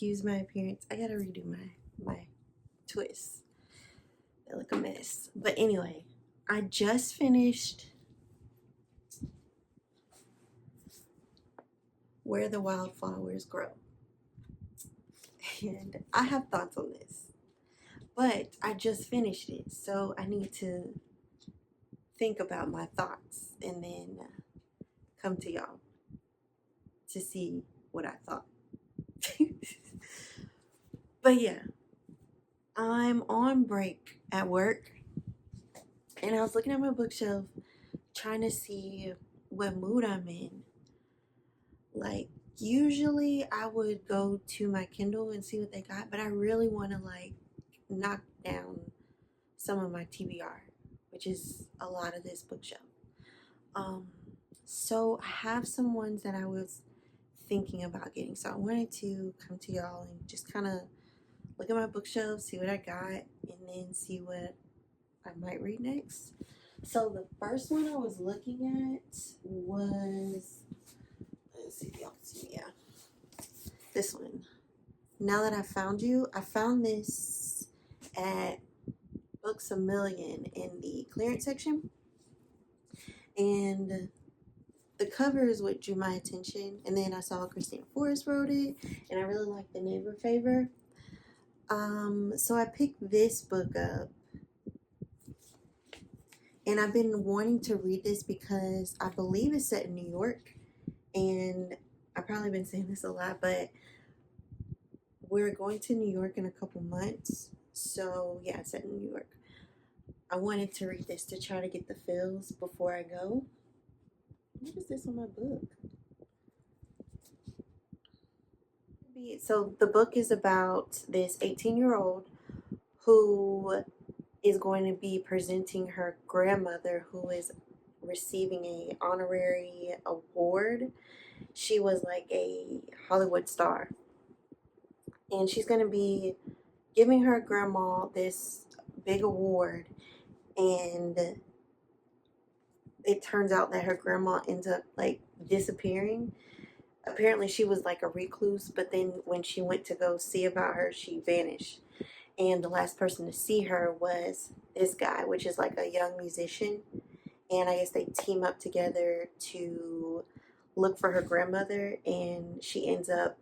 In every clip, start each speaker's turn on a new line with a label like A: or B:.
A: excuse my appearance. I gotta redo my twists. They look a mess. But anyway, I just finished Where the Wildflowers Grow. And I have thoughts on this. But I just finished it, so I need to think about my thoughts and then come to y'all to see what I thought. But yeah, I'm on break at work, and I was looking at my bookshelf trying to see what mood I'm in. Like, usually I would go to my Kindle and see what they got, but I really want to like knock down some of my TBR, which is a lot of this bookshelf. Um, so I have some ones that I was thinking about getting. So I wanted to come to y'all and just kind of look at my bookshelf, see what I got, and then see what I might read next. So the first one I was looking at was, let's see if y'all can see, yeah, this one. Now That I Found You, I found this at Books A Million in the clearance section, and the cover is what drew my attention. And then I saw Christina Forrest wrote it, and I really liked The Neighbor Favor. So I picked this book up, and I've been wanting to read this because I believe it's set in New York, and I've probably been saying this a lot, but we're going to New York in a couple months. So yeah, it's set in New York. I wanted to read this to try to get the feels before I go. What is this on my book? So the book is about this 18-year-old who is going to be presenting her grandmother, who is receiving a honorary award. She was like a Hollywood star, and she's going to be giving her grandma this big award, and it turns out that her grandma ends up like disappearing. Apparently she was like a recluse, but then when she went to go see about her, she vanished. And the last person to see her was this guy, which is like a young musician. And I guess they team up together to look for her grandmother, and she ends up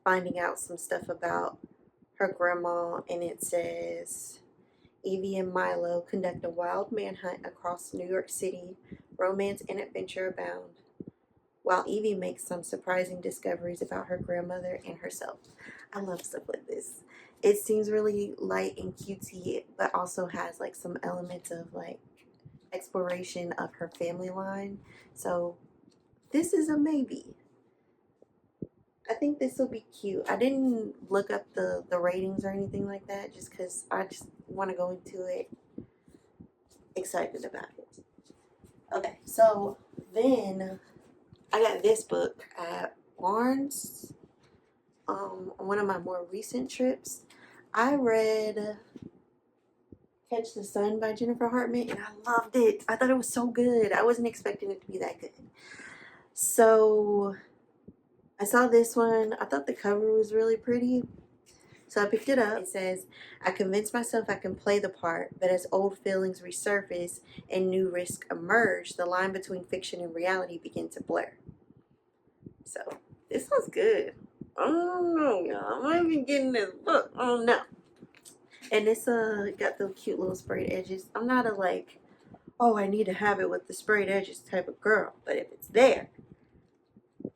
A: finding out some stuff about her grandma. And it says, Evie and Milo conduct a wild manhunt across New York City. Romance and adventure abound, while Evie makes some surprising discoveries about her grandmother and herself. I love stuff like this. It seems really light and cutesy, but also has like some elements of like exploration of her family line. So this is a maybe. I think this will be cute. I didn't look up the ratings or anything like that, just because I just want to go into it excited about it. Okay, so then I got this book at Barnes on one of my more recent trips. I read Catch the Sun by Jennifer Hartman, and I loved it. I thought it was so good. I wasn't expecting it to be that good. So I saw this one. I thought the cover was really pretty, so I picked it up. It says, I convinced myself I can play the part, but as old feelings resurface and new risks emerge, the line between fiction and reality begin to blur. So this sounds good. I don't know, y'all. I might be getting this book. I don't know. And it's got the cute little sprayed edges. I'm not a like, oh, I need to have it with the sprayed edges type of girl. But if it's there, I'm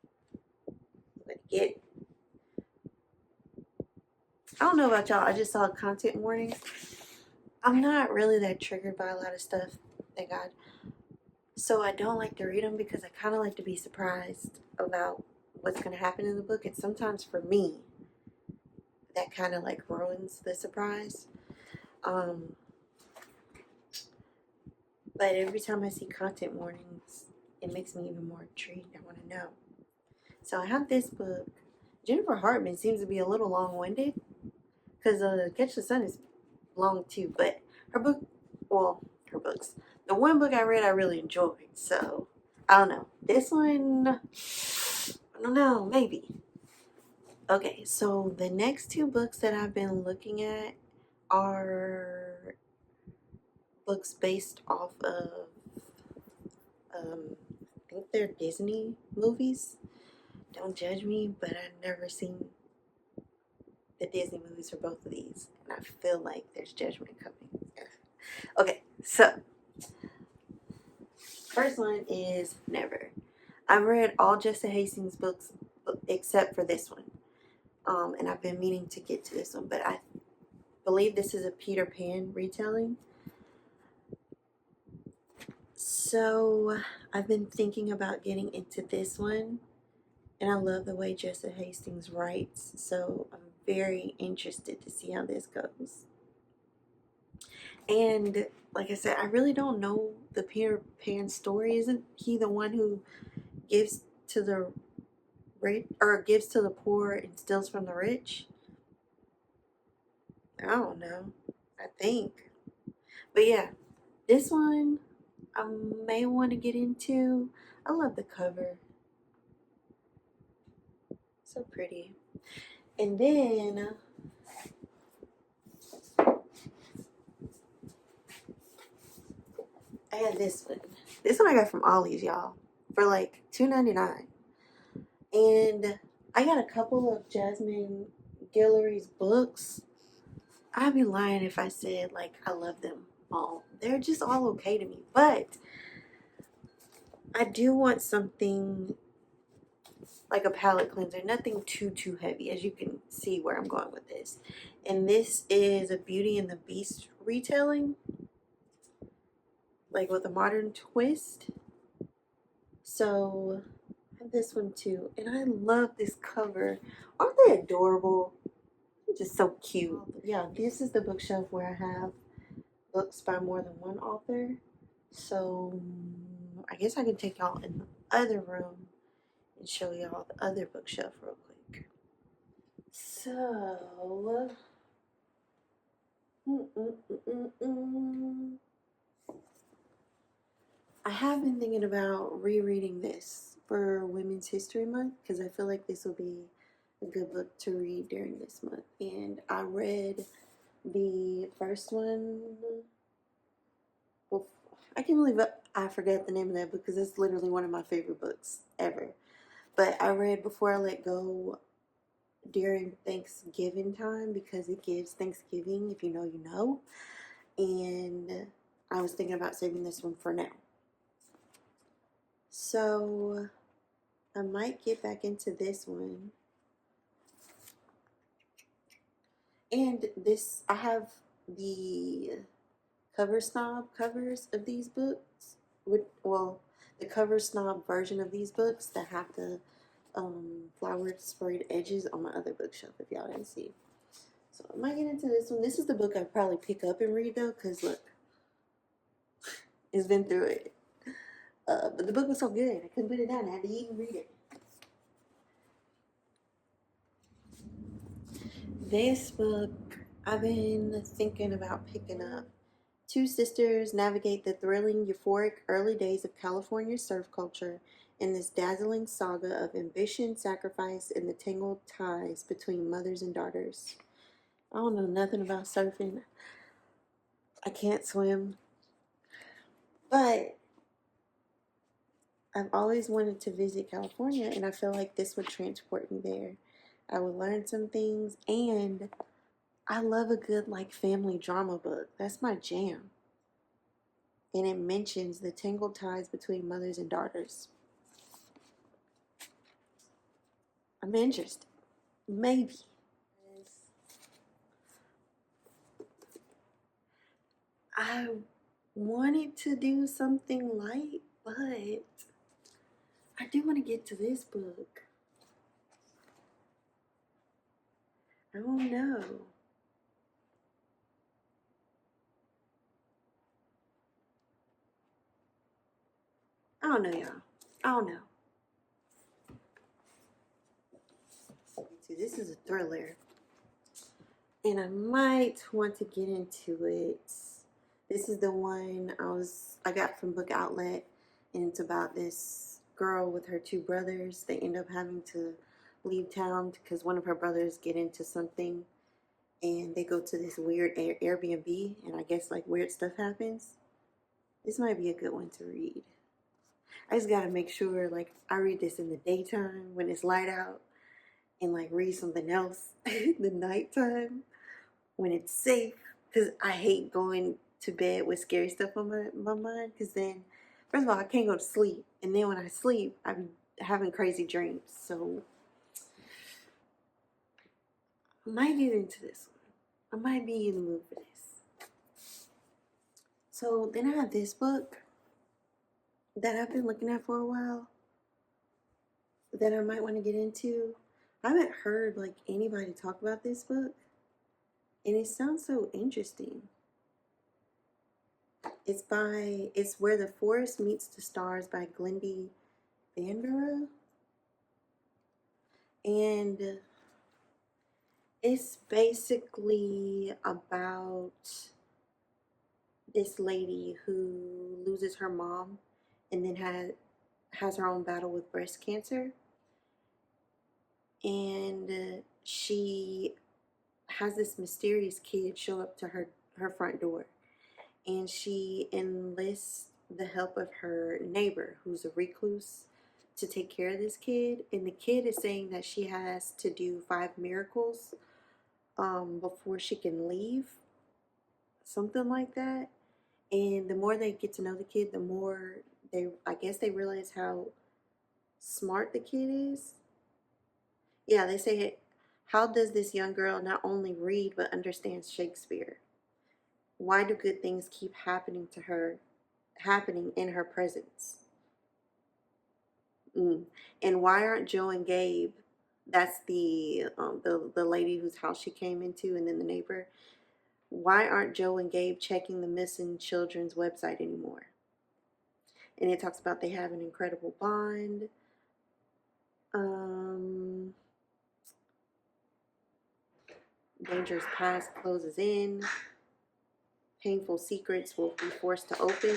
A: gonna get it. I don't know about y'all. I just saw a content warning. I'm not really that triggered by a lot of stuff, thank God. So I don't like to read them because I kind of like to be surprised about what's going to happen in the book. And sometimes for me, that kind of like ruins the surprise. But every time I see content warnings, it makes me even more intrigued. I want to know. So I have this book. Jennifer Hartman seems to be a little long-winded, because Catch the Sun is long too. But her book, well, her books. The one book I read, I really enjoyed. So I don't know. This one, I don't know. Maybe. Okay, so the next two books that I've been looking at are books based off of, I think they're Disney movies. Don't judge me, but I've never seen the Disney movies for both of these, and I feel like there's judgment coming. Okay, so first one is Never. I've read all Jessa Hastings books except for this one, and I've been meaning to get to this one, but I believe this is a Peter Pan retelling. So I've been thinking about getting into this one, and I love the way Jessa Hastings writes, so I'm very interested to see how this goes. And like I said, I really don't know the Peter Pan story. Isn't he the one who gives to the rich, or gives to the poor and steals from the rich? I don't know. I think. But yeah, this one I may want to get into. I love the cover. So pretty. And then I had this one. This one I got from Ollie's, y'all, for like $2.99. And I got a couple of Jasmine Guillory's books. I'd be lying if I said like I love them all. They're just all okay to me. But I do want something like a palette cleanser. Nothing too heavy, as you can see where I'm going with this. And this is a Beauty and the Beast retelling, like with a modern twist. So I have this one too. And I love this cover. Aren't they adorable? Just so cute. Yeah, this is the bookshelf where I have books by more than one author. So I guess I can take y'all in the other room and show y'all the other bookshelf real quick. So, I have been thinking about rereading this for Women's History Month because I feel like this will be a good book to read during this month. And I read the first one. Well, I can't believe I forgot the name of that book because it's literally one of my favorite books ever. But I read Before I Let Go during Thanksgiving time because it gives Thanksgiving, if you know, you know. And I was thinking about saving this one for now. So I might get back into this one. And this, I have the cover snob covers of these books. Well, the cover snob version of these books that have the flowered sprayed edges on my other bookshelf, if y'all didn't see. So I might get into this one. This is the book I'd probably pick up and read though, because look, it's been through it. But the book was so good, I couldn't put it down. I had to eat and read it. This book I've been thinking about picking up. Two sisters navigate the thrilling, euphoric early days of California surf culture in this dazzling saga of ambition, sacrifice, and the tangled ties between mothers and daughters. I don't know nothing about surfing. I can't swim. But I've always wanted to visit California, and I feel like this would transport me there. I would learn some things, and I love a good like family drama book. That's my jam. And it mentions the tangled ties between mothers and daughters. I'm interested. Maybe. I wanted to do something light, but I do want to get to this book. I don't know. I don't know, y'all. I don't know. See, this is a thriller. And I might want to get into it. This is the one I got from Book Outlet, and it's about this girl with her two brothers. They end up having to leave town because one of her brothers get into something, and they go to this weird Airbnb, and I guess like weird stuff happens. This might be a good one to read. I just gotta make sure like I read this in the daytime when it's light out, and like read something else in the nighttime when it's safe. Because I hate going to bed with scary stuff on my mind. Because then, first of all, I can't go to sleep, and then when I sleep, I'm having crazy dreams. So I might get into this one. I might be in the mood for this. So then I have this book that I've been looking at for a while that I might want to get into. I haven't heard like anybody talk about this book, and it sounds so interesting. It's Where the Forest Meets the Stars by Glendy Vanborough, and it's basically about this lady who loses her mom and then has her own battle with breast cancer, and she has this mysterious kid show up to her front door, and she enlists the help of her neighbor who's a recluse to take care of this kid. And the kid is saying that she has to do 5 miracles before she can leave, something like that. And the more they get to know the kid, the more I guess they realize how smart the kid is. Yeah, they say, how does this young girl not only read but understands Shakespeare? Why do good things keep happening in her presence? Mm. And why aren't Joe and Gabe? That's the lady whose house she came into, and then the neighbor. Why aren't Joe and Gabe checking the missing children's website anymore? And it talks about they have an incredible bond. Um, dangerous past closes in. Painful secrets will be forced to open.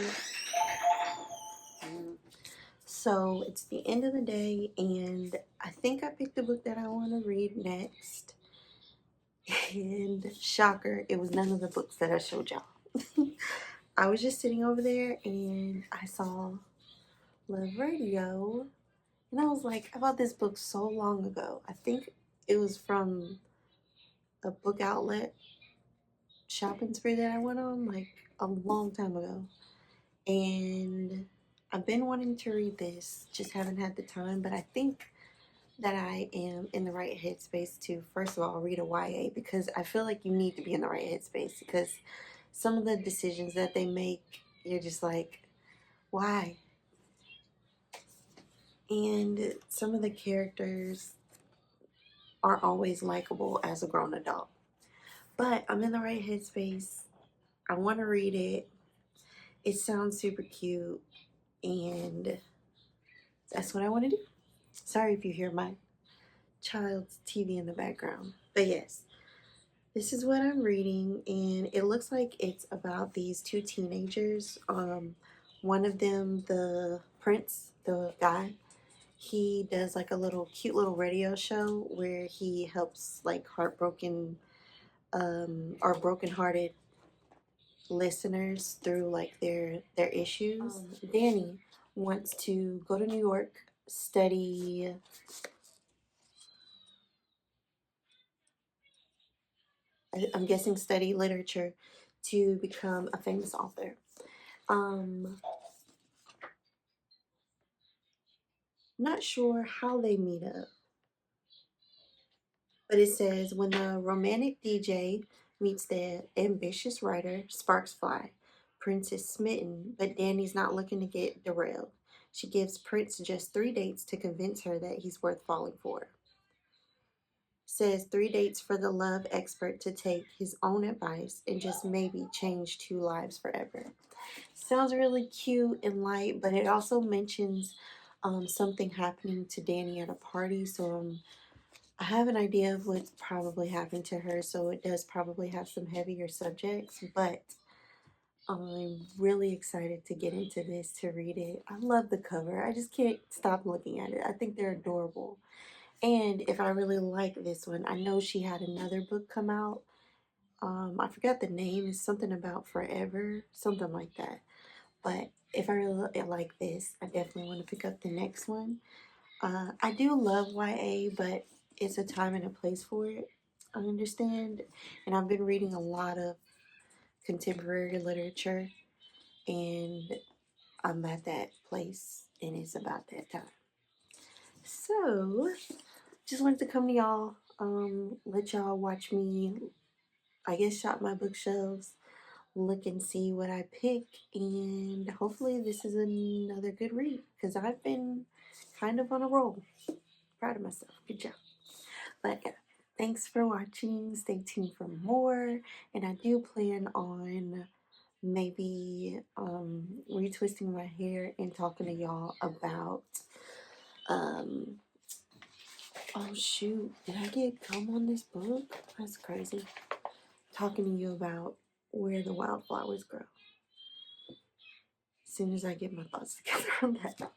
A: So it's the end of the day, and I think I picked the book that I want to read next. And shocker, it was none of the books that I showed y'all. I was just sitting over there and I saw Love Radio, and I was like, I bought this book so long ago. I think it was from a book outlet shopping spree that I went on like a long time ago. And I've been wanting to read this, just haven't had the time, but I think that I am in the right headspace to, first of all, read a YA, because I feel like you need to be in the right headspace, because some of the decisions that they make, you're just like, why? And some of the characters aren't always likable as a grown adult. But I'm in the right headspace. I want to read it. It sounds super cute, and that's what I want to do. Sorry if you hear my child's TV in the background. But yes, this is what I'm reading, and it looks like it's about these two teenagers. One of them, the prince, the guy, he does like a little cute little radio show where he helps like heartbroken or brokenhearted listeners through like their issues. Danny wants to go to New York, study. I'm guessing study literature to become a famous author. Um, Not sure how they meet up, but it says when the romantic DJ meets the ambitious writer, sparks fly. Prince is smitten, but Danny's not looking to get derailed. She gives Prince just 3 dates to convince her that he's worth falling for. Says 3 dates for the love expert to take his own advice and just maybe change 2 lives forever. Sounds really cute and light, but it also mentions something happening to Danny at a party. So I have an idea of what probably happened to her. So it does probably have some heavier subjects, but I'm really excited to get into this, to read it. I love the cover. I just can't stop looking at it. I think they're adorable. And if I really like this one, I know she had another book come out. I forgot the name. It's something about forever, something like that. But if I really like this, I definitely want to pick up the next one. I do love YA, but it's a time and a place for it. I understand. And I've been reading a lot of contemporary literature, and I'm at that place, and it's about that time. So, just wanted to come to y'all, let y'all watch me, I guess, shop my bookshelves, look and see what I pick, and hopefully this is another good read because I've been kind of on a roll. Proud of myself. Good job. But yeah, thanks for watching. Stay tuned for more, and I do plan on maybe retwisting my hair and talking to y'all about um oh shoot, did I get gum on this book? That's crazy. Talking to you about where the wildflowers grow. As soon as I get my thoughts together on that.